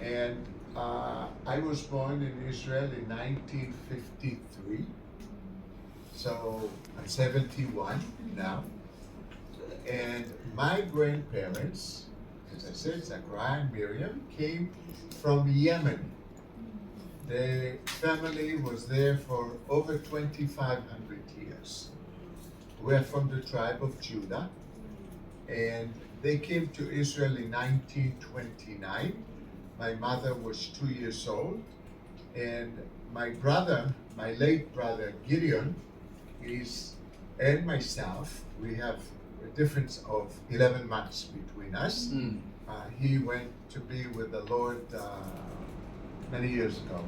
And I was born in Israel in 1953. So I'm 71 now. And my grandparents, as I said, Zachariah and Miriam, came from Yemen. The family was there for over 2,500 years. We're from the tribe of Judah, and they came to Israel in 1929. My mother was 2 years old, and my brother, my late brother Gideon, and myself, we have a difference of 11 months between us. He went to be with the Lord many years ago.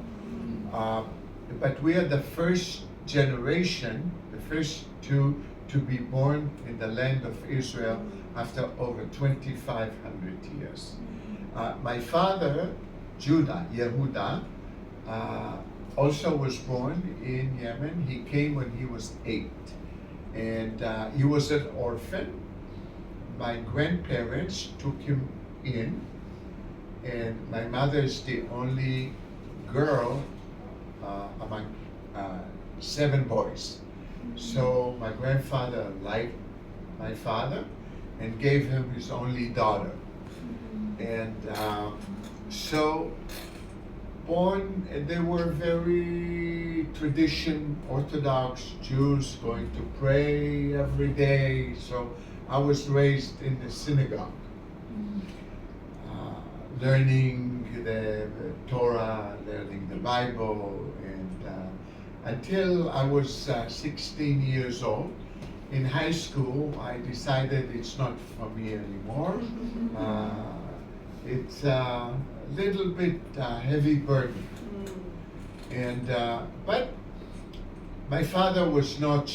But we are the first generation, the first two to be born in the land of Israel after over 2,500 years. My father, Judah, Yehuda, also was born in Yemen. He came when he was 8. And he was an orphan. My grandparents took him in, and my mother is the only girl among 7 boys. So my grandfather liked my father and gave him his only daughter. And so born, they were very Orthodox Jews, going to pray every day. So I was raised in the synagogue, learning the Torah, learning the Bible, and until I was 16 years old. In high school, I decided it's not for me anymore. It's a little bit heavy burden. And but my father was not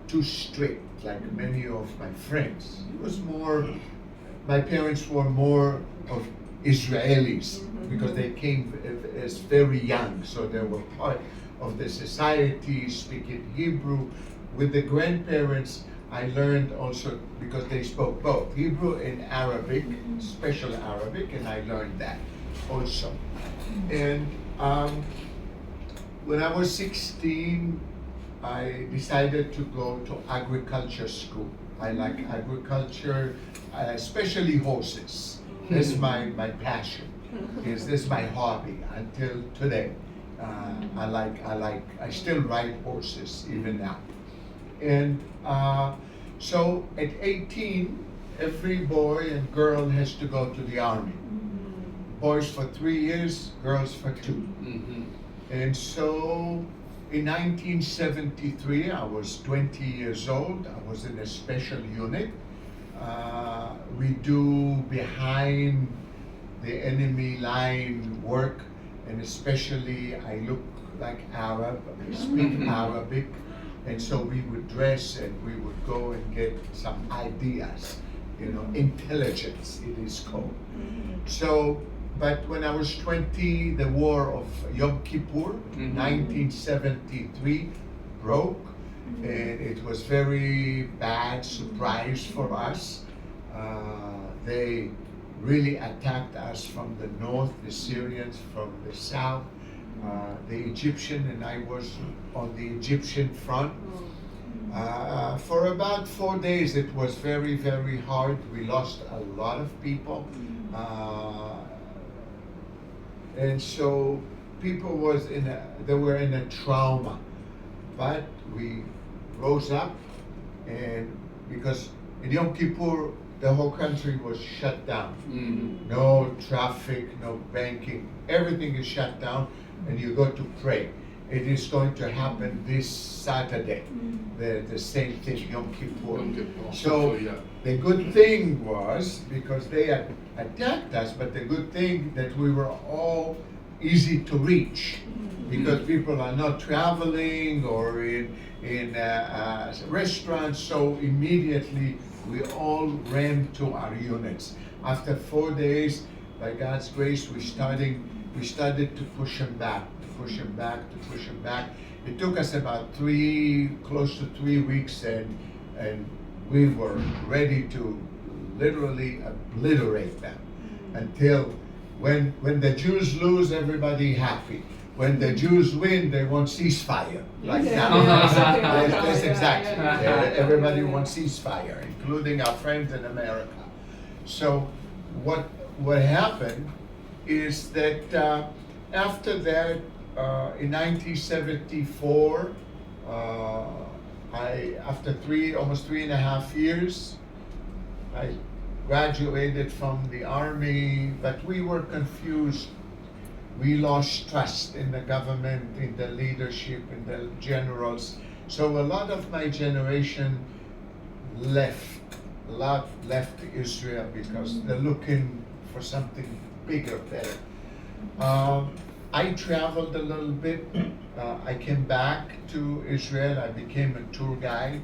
too strict like many of my friends. He was more, my parents were more of Israelis because they came as very young, so they were part of the society, speaking Hebrew. With the grandparents, I learned also, because they spoke both Hebrew and Arabic, special Arabic, and I learned that also. And when I was 16, I decided to go to agriculture school. I like agriculture, especially horses. That's my passion. This is my hobby until today. I still ride horses even now. And so at 18, every boy and girl has to go to the army. Boys for 3 years, girls for 2. And so in 1973, I was 20 years old. I was in a special unit. We do behind the enemy line work, and especially I look like Arab, I speak Arabic. And so we would dress and we would go and get some ideas, intelligence it is called. So, but when I was 20, the war of Yom Kippur, 1973, broke. And it was very bad surprise for us. They really attacked us from the north, the Syrians from the south. The Egyptian, and I was on the Egyptian front. For about 4 days, it was very, very hard. We lost a lot of people. And so people they were in a trauma. But we rose up, and because in Yom Kippur, the whole country was shut down. No traffic, no banking, everything is shut down. And you go to pray. It is going to happen this Saturday, the same thing, Yom Kippur. So the good thing was, because they had attacked us, but the good thing that we were all easy to reach, because people are not traveling or in restaurants, so immediately we all ran to our units. After 4 days, by God's grace, we started to push them back. It took us about close to 3 weeks, and we were ready to literally obliterate them until When the Jews lose, everybody happy. When the Jews win, they want ceasefire. Like now. That's exactly. Everybody wants ceasefire, including our friends in America. So what happened is that after that, in 1974, after almost 3.5 years, I graduated from the army, but we were confused. We lost trust in the government, in the leadership, in the generals. So a lot of my generation left Israel because they're looking for something bigger, better. I traveled a little bit. I came back to Israel. I became a tour guide,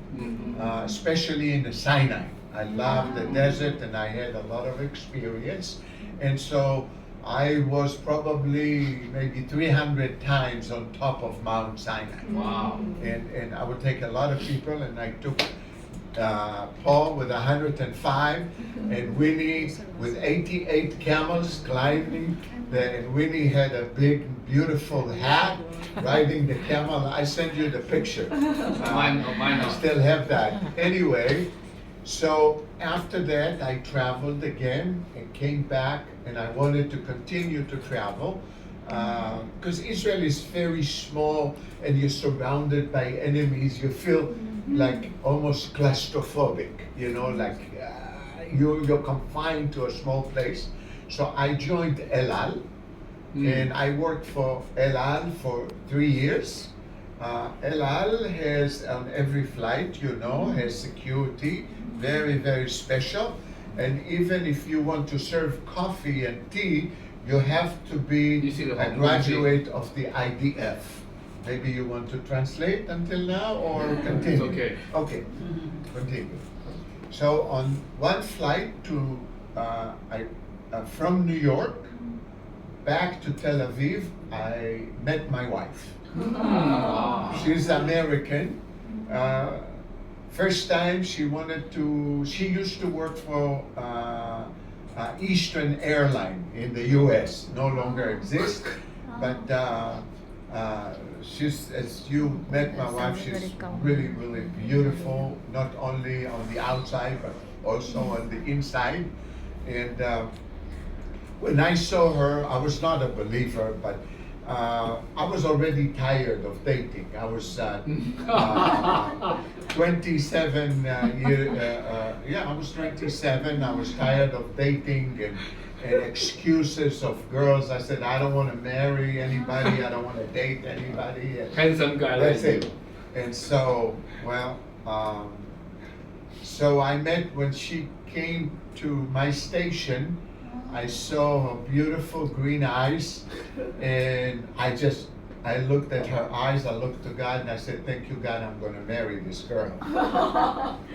especially in the Sinai. I loved the desert and I had a lot of experience. And so I was probably maybe 300 times on top of Mount Sinai. Wow. And I would take a lot of people, and I took Paul with 105 and Winnie with 88 camels climbing. And Winnie had a big, beautiful hat riding the camel. I sent you the picture. Mine I still have that. Anyway, so after that, I traveled again and came back, and I wanted to continue to travel because Israel is very small and you're surrounded by enemies. You feel like almost claustrophobic, like you're confined to a small place. So I joined El Al, and I worked for El Al for 3 years. El Al has on every flight, has security, very, very special. And even if you want to serve coffee and tea, you have to be a graduate of the IDF. Maybe you want to translate until now or continue? It's okay. Okay, continue. So on one flight from New York back to Tel Aviv, I met my wife. She's American. First time she used to work for Eastern Airline in the US, no longer exists, but she's, as you met my wife, she's really, really beautiful, not only on the outside, but also on the inside. And when I saw her, I was not a believer, but I was already tired of dating. I was 27 I was 27. I was tired of dating and excuses of girls. I said, I don't want to marry anybody. I don't want to date anybody. Handsome guy. That's it. And so, so I met when she came to my station. I saw her beautiful green eyes, and I looked at her eyes, I looked to God, and I said, thank you, God, I'm going to marry this girl.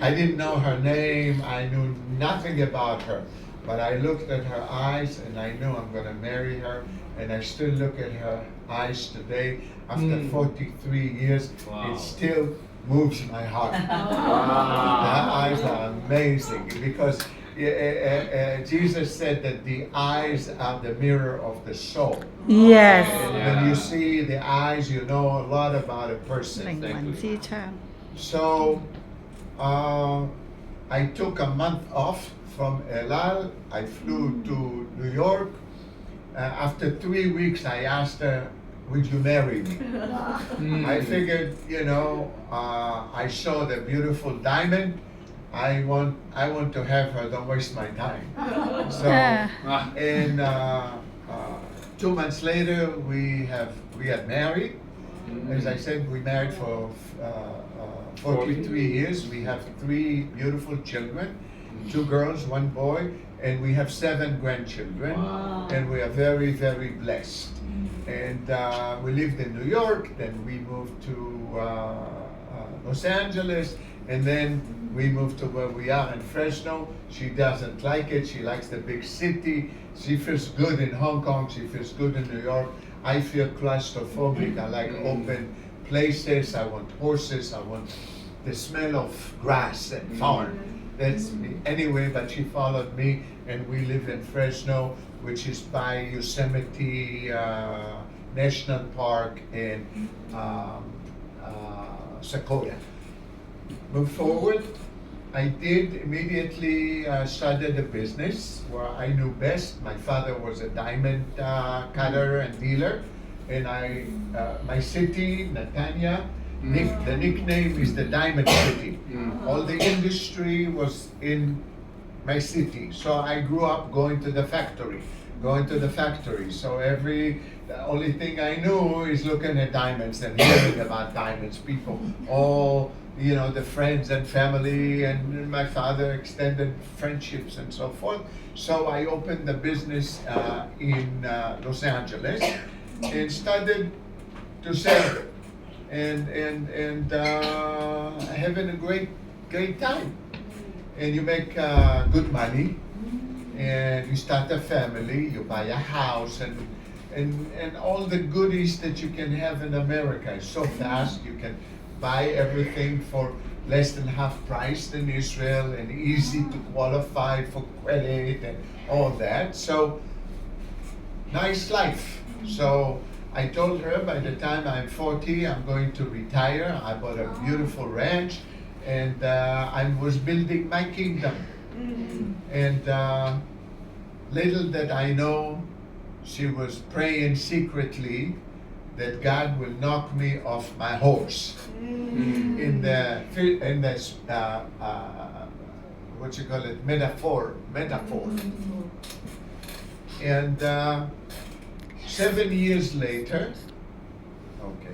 I didn't know her name, I knew nothing about her, but I looked at her eyes, and I knew I'm going to marry her, and I still look at her eyes today, after 43 years, it still moves my heart. Her eyes are amazing, because Jesus said that the eyes are the mirror of the soul. Yes. And when you see the eyes, you know a lot about a person. หนึ่งวันที่ชา So I took a month off from El Al. I flew to New York. After 3 weeks, I asked her, would you marry me? I figured, I saw the beautiful diamond. I want to have her, don't waste my time. So, and 2 months later, we got married. As I said, we married for 43 years. We have 3 beautiful children, 2 girls, 1 boy, and we have 7 grandchildren. And we are very, very blessed. And we lived in New York, then we moved to Los Angeles, and then we moved to where we are in Fresno. She doesn't like it. She likes the big city. She feels good in Hong Kong. She feels good in New York. I feel claustrophobic. I like open places. I want horses. I want the smell of grass and farm. That's me. Anyway, but she followed me, and we live in Fresno. which is by Yosemite National Park and Sequoia. Move forward. I did immediately started a business where I knew best. My father was a diamond cutter and dealer, and my city, Netanya, the nickname is the Diamond City. All the industry was in my city, so I grew up going to the factory. So the only thing I knew is looking at diamonds and hearing about diamonds. People, all the friends and family, and my father extended friendships and so forth. So I opened the business in Los Angeles and started to sell it, and having a great time. And you make good money, and you start a family, you buy a house, and all the goodies that you can have in America. It's so fast. You can buy everything for less than half price in Israel, and easy to qualify for credit and all that. So nice life. So I told her by the time I'm 40, I'm going to retire. I bought a beautiful ranch, and I was building my kingdom. And little did I know, she was praying secretly that God will knock me off my horse. In the what you call it, metaphor. And 7 years later, okay.